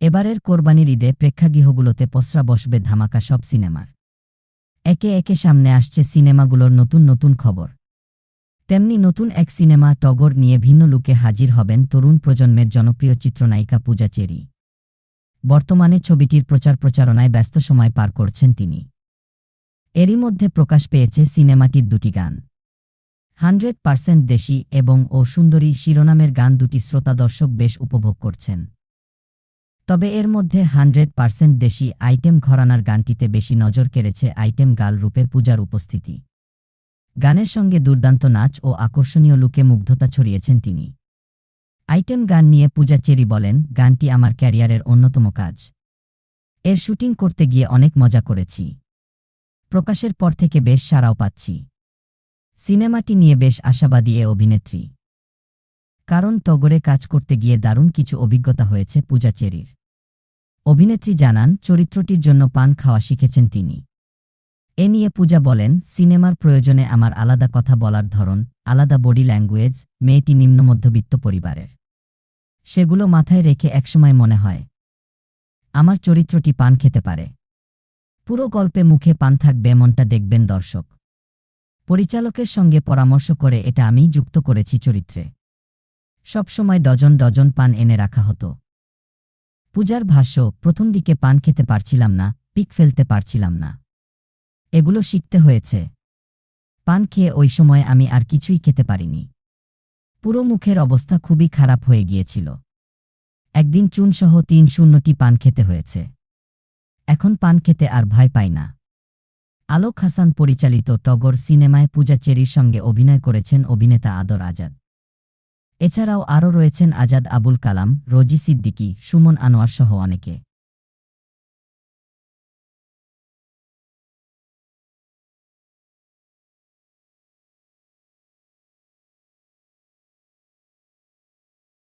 এবারের কোরবানির ঈদে প্রেক্ষাগৃহগুলোতে পসরা বসবে ধামাকা সব সিনেমার। একে একে সামনে আসছে সিনেমাগুলোর নতুন নতুন খবর। তেমনি নতুন এক সিনেমা টগর নিয়ে ভিন্ন লুকে হাজির হবেন তরুণ প্রজন্মের জনপ্রিয় চিত্রনায়িকা পূজা চেরি। বর্তমানে ছবিটির প্রচারণায় ব্যস্ত সময় পার করছেন তিনি। এরই মধ্যে প্রকাশ পেয়েছে সিনেমাটির দুটি গান। 100% দেশি এবং ও সুন্দরী শিরোনামের গান দুটি শ্রোতা দর্শক বেশ উপভোগ করছেন। তবে এর মধ্যে 100% দেশি আইটেম ঘরানার গানটিতে বেশি নজর কেড়েছে আইটেম গার্ল রূপের পূজার উপস্থিতি। গানের সঙ্গে দুর্দান্ত নাচ ও আকর্ষণীয় লুকে মুগ্ধতা ছড়িয়েছেন তিনি। আইটেম গান নিয়ে পূজা চেরি বলেন, গানটি আমার ক্যারিয়ারের অন্যতম কাজ। এর শুটিং করতে গিয়ে অনেক মজা করেছি। প্রকাশের পর থেকে বেশ সাড়াও পাচ্ছি। সিনেমাটি নিয়ে বেশ আশাবাদী এ অভিনেত্রী। কারণ টগরে কাজ করতে গিয়ে দারুণ কিছু অভিজ্ঞতা হয়েছে পূজা চেরির। অভিনেত্রী জানান, চরিত্রটির জন্য পান খাওয়া শিখেছেন তিনি। এ নিয়ে পূজা বলেন, সিনেমার প্রয়োজনে আমার আলাদা কথা বলার ধরন, আলাদা বডি ল্যাঙ্গুয়েজ। মেয়েটি নিম্ন মধ্যবিত্ত পরিবারের। সেগুলো মাথায় রেখে একসময় মনে হয় আমার চরিত্রটি পান খেতে পারে। পুরো গল্পে মুখে পান থাকবে এমনটা দেখবেন দর্শক। পরিচালকের সঙ্গে পরামর্শ করে এটা আমিই যুক্ত করেছি চরিত্রে। সবসময় ডজন ডজন পান এনে রাখা হতো। পূজার ভাষ্য, প্রথম দিকে পান খেতে পারছিলাম না, পিক ফেলতে পারছিলাম না। এগুলো শিখতে হয়েছে। পান খেয়ে ওই সময় আমি আর কিছুই খেতে পারিনি। পুরো মুখের অবস্থা খুবই খারাপ হয়ে গিয়েছিল। একদিন চুনসহ 3-0টি পান খেতে হয়েছে। এখন পান খেতে আর ভয় পাই না। আলোক হাসান পরিচালিত টগর সিনেমায় পূজা চেরির সঙ্গে অভিনয় করেছেন অভিনেতা আদর আজাদ। এছাড়াও আরও রয়েছেন আজাদ, আবুল কালাম, রোজি সিদ্দিকী, সুমন আনোয়ার সহ অনেকে।